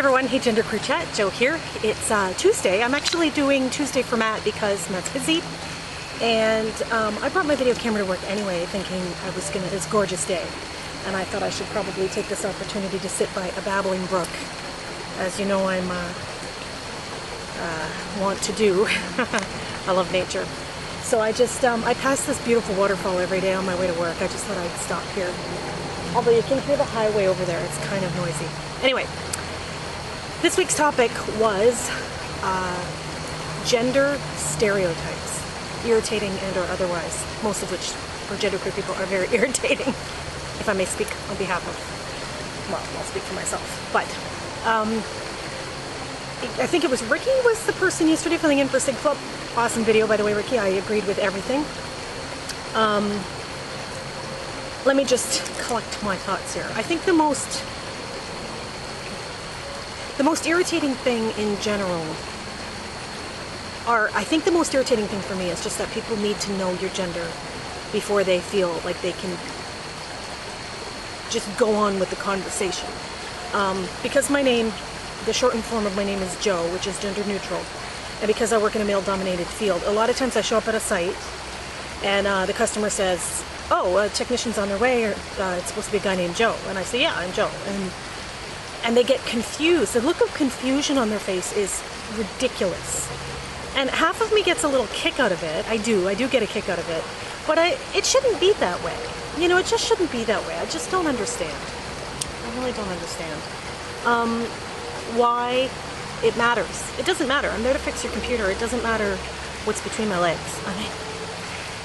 everyone, hey Genderqueerchat, Joe here. It's Tuesday. I'm actually doing Tuesday for Matt because Matt's busy. And I brought my video camera to work anyway, thinking it's a gorgeous day. And I thought I should probably take this opportunity to sit by a babbling brook. As you know, I'm want to do. I love nature. So I pass this beautiful waterfall every day on my way to work. I just thought I'd stop here. Although you can hear the highway over there, it's kind of noisy. Anyway, this week's topic was gender stereotypes, irritating and or otherwise, most of which for genderqueer people are very irritating, if I may speak on behalf of, well, I'll speak for myself. But I think it was Ricky was the person yesterday filling in for Sig Club. Awesome video, by the way, Ricky. I agreed with everything. Let me just collect my thoughts here. I think the most irritating thing in general I think the most irritating thing for me is just that people need to know your gender before they feel like they can just go on with the conversation. Because my name, the shortened form of my name is Joe, which is gender neutral, and because I work in a male-dominated field, a lot of times I show up at a site and the customer says, oh, a technician's on their way, or it's supposed to be a guy named Joe. And I say, yeah, I'm Joe. And they get confused. The look of confusion on their face is ridiculous. And half of me gets a little kick out of it. I do get a kick out of it. But it shouldn't be that way. You know, it just shouldn't be that way. I just don't understand. I really don't understand why it matters. It doesn't matter. I'm there to fix your computer. It doesn't matter what's between my legs.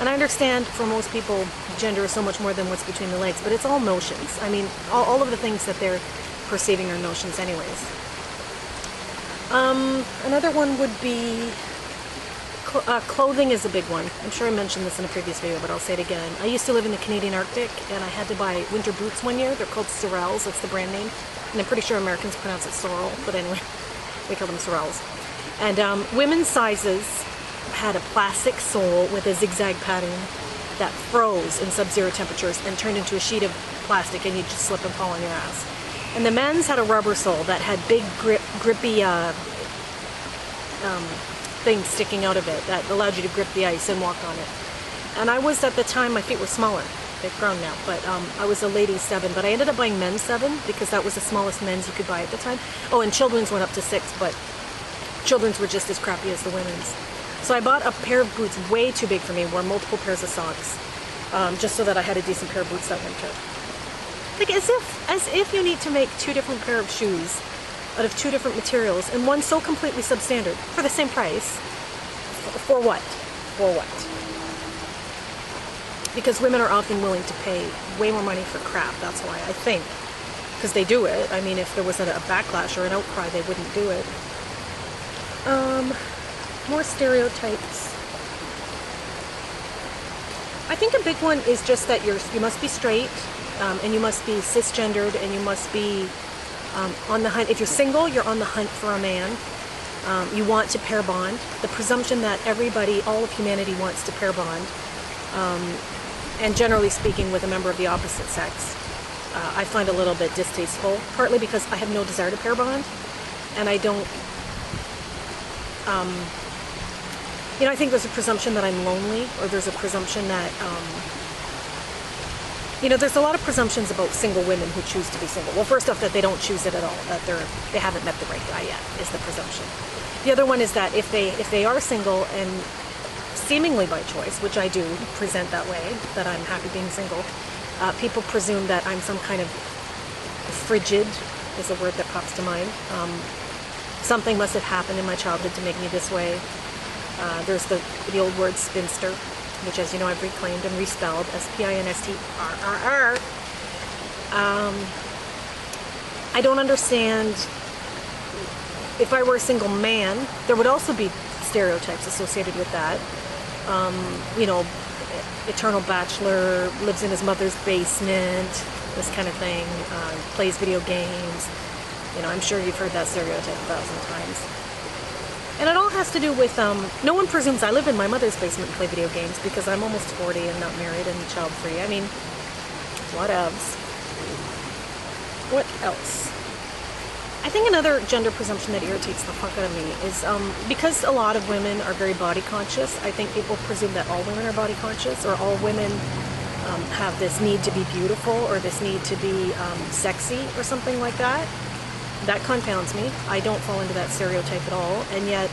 And I understand for most people, gender is so much more than what's between the legs, but it's all notions. I mean, all of the things that they're perceiving are notions anyways. Another one would be clothing is a big one. I'm sure I mentioned this in a previous video, but I'll say it again. I used to live in the Canadian Arctic, and I had to buy winter boots one year. They're called Sorels, that's the brand name. And I'm pretty sure Americans pronounce it Sorel, but anyway, we call them Sorels. And women's sizes had a plastic sole with a zigzag pattern that froze in sub-zero temperatures and turned into a sheet of plastic, and you'd just slip and fall on your ass. And the men's had a rubber sole that had big grippy things sticking out of it that allowed you to grip the ice and walk on it. And I was, at the time, my feet were smaller. They've grown now, but I was a lady 7, but I ended up buying men's 7 because that was the smallest men's you could buy at the time. Oh, and children's went up to 6, but children's were just as crappy as the women's. So I bought a pair of boots way too big for me, wore multiple pairs of socks, just so that I had a decent pair of boots that winter. Like as if you need to make 2 different pair of shoes out of 2 different materials, and one so completely substandard for the same price. For what? For what? Because women are often willing to pay way more money for crap, that's why, I think. Because they do it. I mean, if there was a backlash or an outcry, they wouldn't do it. More stereotypes. I think a big one is just that you must be straight, and you must be cisgendered, and you must be on the hunt. If you're single, you're on the hunt for a man. You want to pair bond. The presumption that everybody, all of humanity wants to pair bond, and generally speaking with a member of the opposite sex, I find a little bit distasteful, partly because I have no desire to pair bond, and I don't, you know, I think there's a presumption that I'm lonely, or there's a presumption that, you know, there's a lot of presumptions about single women who choose to be single. Well, first off, that they don't choose it at all, that they haven't met the right guy yet, is the presumption. The other one is that if they are single and seemingly by choice, which I do present that way, that I'm happy being single, people presume that I'm some kind of frigid, is a word that pops to mind. Something must have happened in my childhood to make me this way. There's the old word spinster, which, as you know, I've reclaimed and respelled as P-I-N-S-T-R-R-R. I don't understand. If I were a single man, there would also be stereotypes associated with that. You know, eternal bachelor, lives in his mother's basement, this kind of thing, plays video games. You know, I'm sure you've heard that stereotype 1,000 times. And it all has to do with, no one presumes I live in my mother's basement and play video games because I'm almost 40 and not married and child-free. I mean, what else? What else? I think another gender presumption that irritates the fuck out of me is because a lot of women are very body conscious. I think people presume that all women are body conscious, or all women have this need to be beautiful, or this need to be sexy, or something like that. That confounds me. I don't fall into that stereotype at all, and yet,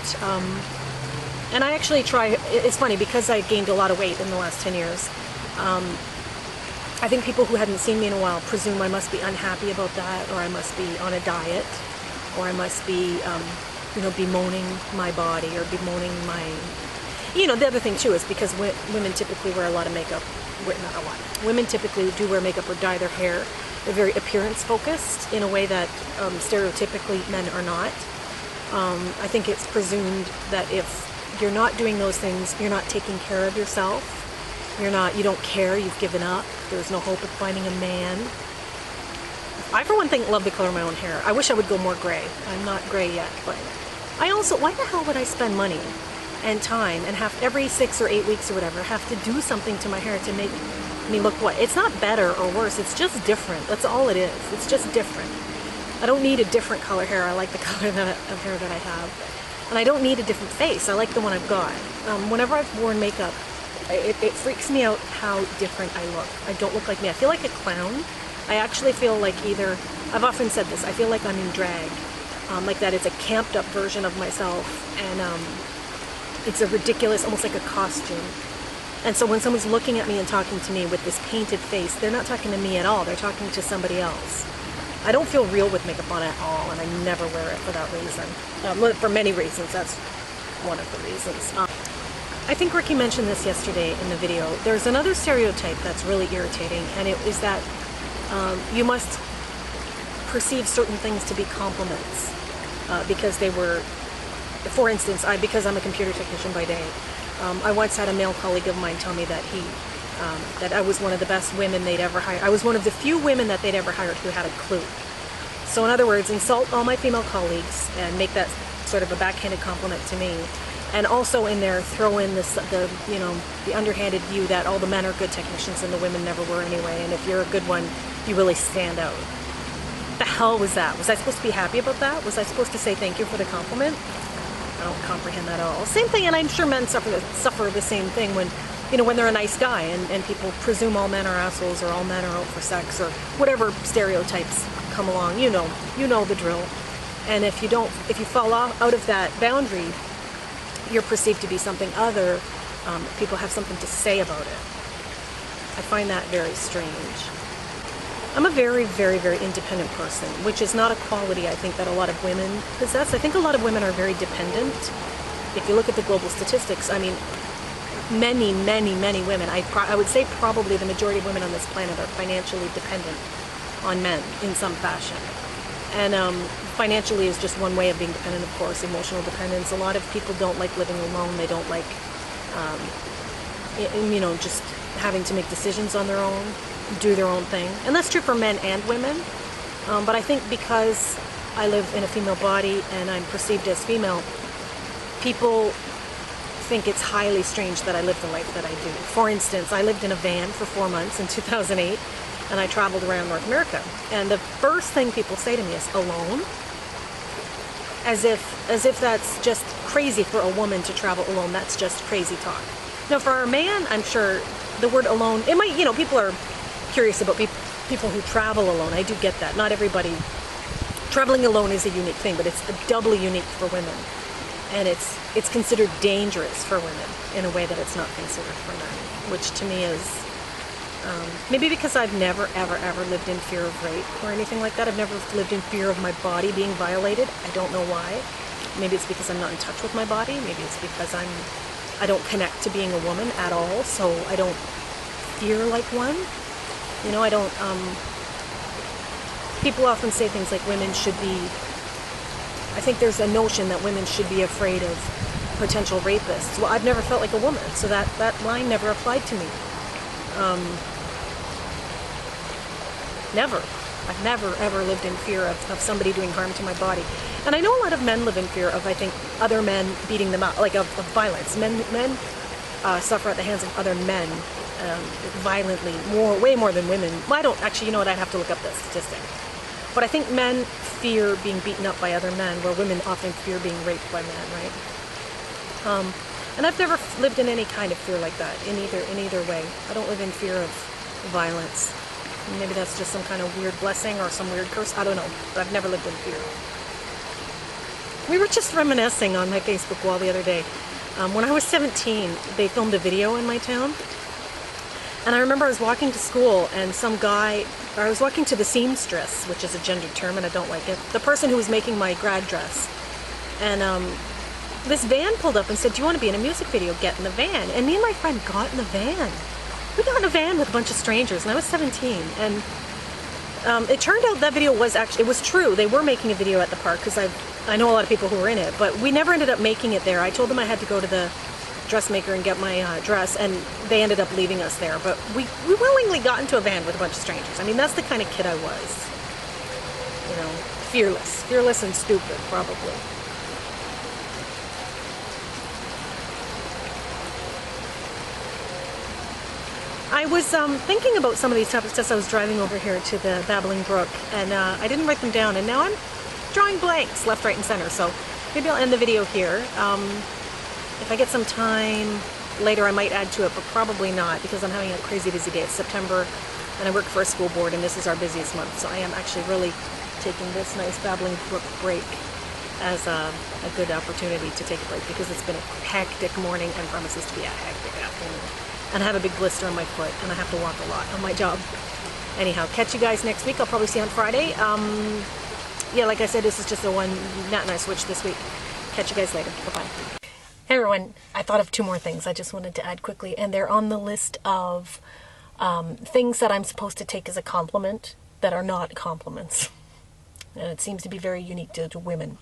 and I actually try. It's funny because I gained a lot of weight in the last 10 years. I think people who hadn't seen me in a while presume I must be unhappy about that, or I must be on a diet, or I must be, bemoaning my body, or bemoaning my, the other thing too is because women typically wear a lot of makeup. Not a lot. Women typically do wear makeup or dye their hair. They're very appearance focused in a way that stereotypically men are not. I think it's presumed that if you're not doing those things, you're not taking care of yourself. You don't care, you've given up, there's no hope of finding a man. I, for one thing, love the color of my own hair. I wish I would go more gray. I'm not gray yet, but I also, why the hell would I spend money and time and have every 6 or 8 weeks or whatever, have to do something to my hair to make me look what? It's not better or worse, it's just different. That's all it is. It's just different. I don't need a different color hair. I like the color of hair that I have. And I don't need a different face. I like the one I've got. Whenever I've worn makeup, it freaks me out how different I look. I don't look like me. I feel like a clown. I actually feel like I've often said this, I feel like I'm in drag. Like that it's a camped up version of myself, and it's a ridiculous, almost like a costume. And so when someone's looking at me and talking to me with this painted face, they're not talking to me at all, they're talking to somebody else. I don't feel real with makeup on at all, and I never wear it for that reason. For many reasons, that's one of the reasons. I think Ricky mentioned this yesterday in the video. There's another stereotype that's really irritating, and it is that you must perceive certain things to be compliments because they were, for instance, because I'm a computer technician by day, I once had a male colleague of mine tell me that that I was one of the best women they'd ever hired. I was one of the few women that they'd ever hired who had a clue. So in other words, insult all my female colleagues and make that sort of a backhanded compliment to me. And also in there, throw in the underhanded view that all the men are good technicians and the women never were anyway. And if you're a good one, you really stand out. What the hell was that? Was I supposed to be happy about that? Was I supposed to say thank you for the compliment? I don't comprehend that at all. Same thing, and I'm sure men suffer the same thing when they're a nice guy and people presume all men are assholes or all men are out for sex or whatever stereotypes come along. You know the drill. And if you fall out of that boundary, you're perceived to be something other. People have something to say about it. I find that very strange. I'm a very, very, very independent person, which is not a quality I think that a lot of women possess. I think a lot of women are very dependent. If you look at the global statistics, I mean, many, many, many women, I would say probably the majority of women on this planet are financially dependent on men in some fashion. And financially is just one way of being dependent, of course. Emotional dependence. A lot of people don't like living alone. They don't like, just having to make decisions on their own, do their own thing. And that's true for men and women. But I think because I live in a female body and I'm perceived as female, people think it's highly strange that I live the life that I do. For instance, I lived in a van for 4 months in 2008. And I traveled around North America. And the first thing people say to me is, alone? As if that's just crazy for a woman to travel alone. That's just crazy talk. Now for a man, I'm sure the word alone, it might, people are curious about people who travel alone. I do get that. Not everybody, traveling alone is a unique thing, but it's doubly unique for women. And it's considered dangerous for women in a way that it's not considered for men, which to me is, maybe because I've never, ever, ever lived in fear of rape or anything like that. I've never lived in fear of my body being violated. I don't know why. Maybe it's because I'm not in touch with my body. Maybe it's because I don't connect to being a woman at all, so I don't fear like one. I don't, people often say things like women should be, I think there's a notion that women should be afraid of potential rapists. Well, I've never felt like a woman, so that line never applied to me. Never. I've never, ever lived in fear of somebody doing harm to my body. And I know a lot of men live in fear of, I think, other men beating them up, like of violence. Men suffer at the hands of other men violently, way more than women. Well, I don't, actually, you know what, I'd have to look up the statistic. But I think men fear being beaten up by other men, where women often fear being raped by men, right? And I've never lived in any kind of fear like that, in either way. I don't live in fear of violence. Maybe that's just some kind of weird blessing or some weird curse. I don't know, but I've never lived in fear. We were just reminiscing on my Facebook wall the other day. When I was 17, they filmed a video in my town. And I remember I was walking to school and I was walking to the seamstress, which is a gendered term and I don't like it, the person who was making my grad dress. And this van pulled up and said, "Do you want to be in a music video? Get in the van." And me and my friend got in the van. We got in a van with a bunch of strangers, and I was 17. And it turned out that video was it was true. They were making a video at the park, because I know a lot of people who were in it, but we never ended up making it there. I told them I had to go to the dressmaker and get my dress, and they ended up leaving us there. But we willingly got into a van with a bunch of strangers. I mean, that's the kind of kid I was. You know, fearless and stupid, probably. I was thinking about some of these topics as I was driving over here to the Babbling Brook, and I didn't write them down, and now I'm drawing blanks left, right, and center, so maybe I'll end the video here. If I get some time later, I might add to it, but probably not, because I'm having a crazy busy day. It's September, and I work for a school board, and this is our busiest month, so I am actually really taking this nice Babbling Brook break as a good opportunity to take a break, because it's been a hectic morning and promises to be a hectic afternoon. And I have a big blister on my foot, and I have to walk a lot on my job. Anyhow, catch you guys next week. I'll probably see you on Friday. Yeah, like I said, this is just a one Nat and I switch this week. Catch you guys later. Bye-bye. Hey everyone, I thought of 2 more things I just wanted to add quickly, and they're on the list of things that I'm supposed to take as a compliment that are not compliments. And it seems to be very unique to women.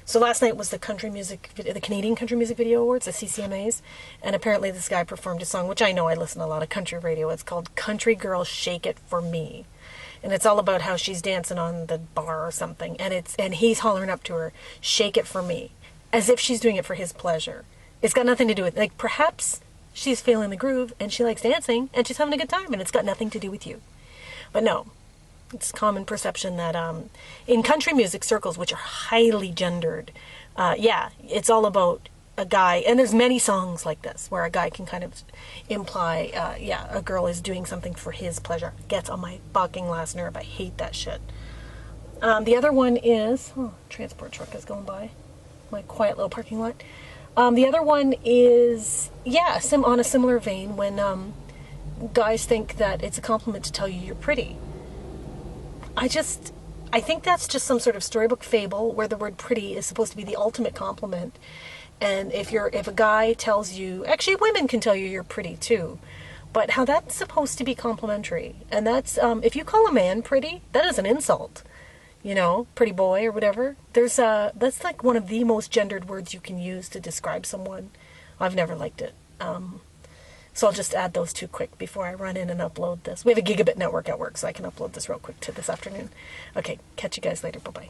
So last night was the Canadian Country Music Video Awards, the CCMAs, and apparently this guy performed a song, which I know, I listen to a lot of country radio. It's called "Country Girl Shake It For Me," and it's all about how she's dancing on the bar or something, and he's hollering up to her, "Shake it for me," as if she's doing it for his pleasure. It's got nothing to do with, like, perhaps she's feeling the groove and she likes dancing and she's having a good time, and it's got nothing to do with you. But no. It's common perception that in country music circles, which are highly gendered, yeah, it's all about a guy, and there's many songs like this where a guy can kind of imply, yeah, a girl is doing something for his pleasure. Gets on my fucking last nerve. I hate that shit. The other one is, oh, transport truck is going by my quiet little parking lot. The other one is, yeah, on a similar vein, when guys think that it's a compliment to tell you you're pretty. I think that's just some sort of storybook fable where the word pretty is supposed to be the ultimate compliment. And if a guy tells you, actually women can tell you you're pretty too, but how that's supposed to be complimentary. And that's, if you call a man pretty, that is an insult. You know, pretty boy or whatever. That's like one of the most gendered words you can use to describe someone. I've never liked it. So I'll just add those 2 quick before I run in and upload this. We have a gigabit network at work, so I can upload this real quick to this afternoon. Okay, catch you guys later. Bye-bye.